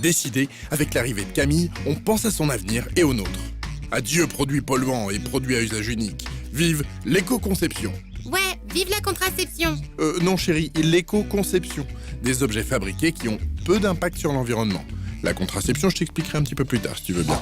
décidé, avec l'arrivée de Camille, on pense à son avenir et au nôtre. Adieu produits polluants et produits à usage unique. Vive l'éco-conception. Ouais, vive la contraception. Non chérie, l'éco-conception. Des objets fabriqués qui ont peu d'impact sur l'environnement. La contraception, je t'expliquerai un petit peu plus tard si tu veux bien.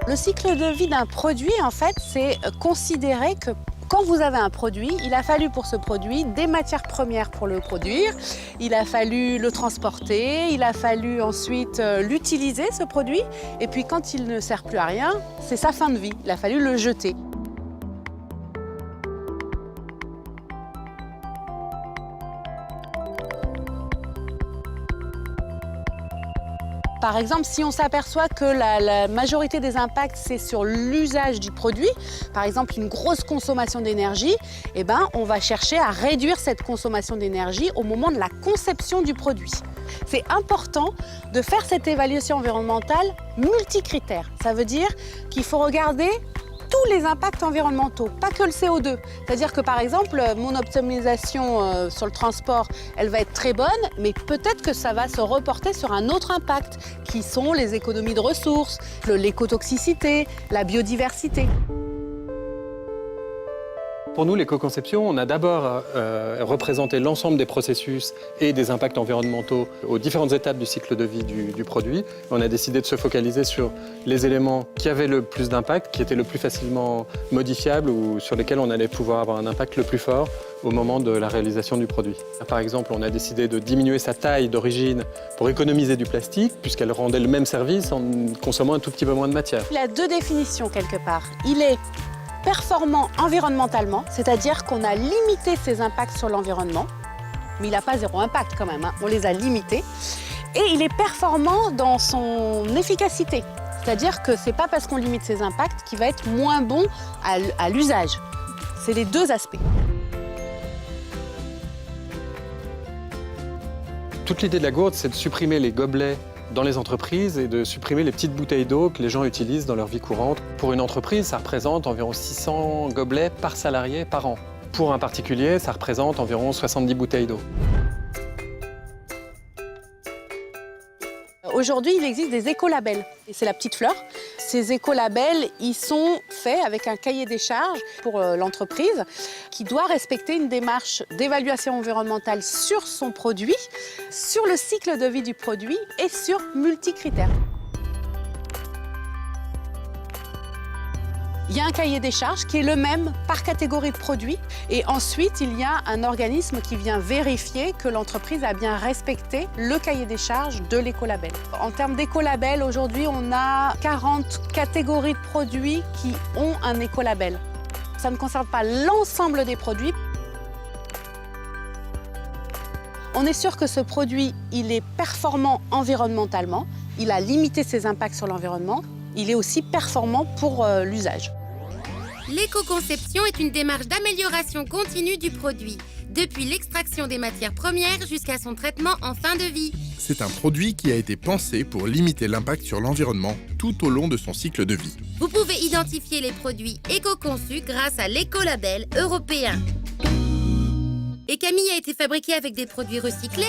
Le cycle de vie d'un produit, en fait, c'est considérer que quand vous avez un produit, il a fallu pour ce produit des matières premières pour le produire, il a fallu le transporter, il a fallu ensuite l'utiliser, ce produit, et puis quand il ne sert plus à rien, c'est sa fin de vie, il a fallu le jeter. Par exemple, si on s'aperçoit que la majorité des impacts, c'est sur l'usage du produit, par exemple une grosse consommation d'énergie, eh ben, on va chercher à réduire cette consommation d'énergie au moment de la conception du produit. C'est important de faire cette évaluation environnementale multicritère. Ça veut dire qu'il faut regarder tous les impacts environnementaux, pas que le CO2. C'est-à-dire que par exemple, mon optimisation sur le transport, elle va être très bonne, mais peut-être que ça va se reporter sur un autre impact, qui sont les économies de ressources, l'écotoxicité, la biodiversité. Pour nous, l'éco-conception, on a d'abord représenté l'ensemble des processus et des impacts environnementaux aux différentes étapes du cycle de vie du produit. On a décidé de se focaliser sur les éléments qui avaient le plus d'impact, qui étaient le plus facilement modifiables ou sur lesquels on allait pouvoir avoir un impact le plus fort au moment de la réalisation du produit. Par exemple, on a décidé de diminuer sa taille d'origine pour économiser du plastique, puisqu'elle rendait le même service en consommant un tout petit peu moins de matière. Il a deux définitions quelque part. Il est performant environnementalement, c'est-à-dire qu'on a limité ses impacts sur l'environnement, mais il n'a pas zéro impact quand même, hein. On les a limités. Et il est performant dans son efficacité, c'est-à-dire que ce n'est pas parce qu'on limite ses impacts qu'il va être moins bon à l'usage. C'est les deux aspects. Toute l'idée de la gourde, c'est de supprimer les gobelets dans les entreprises et de supprimer les petites bouteilles d'eau que les gens utilisent dans leur vie courante. Pour une entreprise, ça représente environ 600 gobelets par salarié par an. Pour un particulier, ça représente environ 70 bouteilles d'eau. Aujourd'hui, il existe des écolabels, et c'est la petite fleur. Ces écolabels, ils sont faits avec un cahier des charges pour l'entreprise qui doit respecter une démarche d'évaluation environnementale sur son produit, sur le cycle de vie du produit et sur multicritères. Il y a un cahier des charges qui est le même par catégorie de produits. Et ensuite, il y a un organisme qui vient vérifier que l'entreprise a bien respecté le cahier des charges de l'écolabel. En termes d'écolabel, aujourd'hui, on a 40 catégories de produits qui ont un écolabel. Ça ne concerne pas l'ensemble des produits. On est sûr que ce produit, il est performant environnementalement. Il a limité ses impacts sur l'environnement. Il est aussi performant pour l'usage. L'éco-conception est une démarche d'amélioration continue du produit, depuis l'extraction des matières premières jusqu'à son traitement en fin de vie. C'est un produit qui a été pensé pour limiter l'impact sur l'environnement tout au long de son cycle de vie. Vous pouvez identifier les produits éco-conçus grâce à l'écolabel européen. Et Camille a été fabriquée avec des produits recyclés.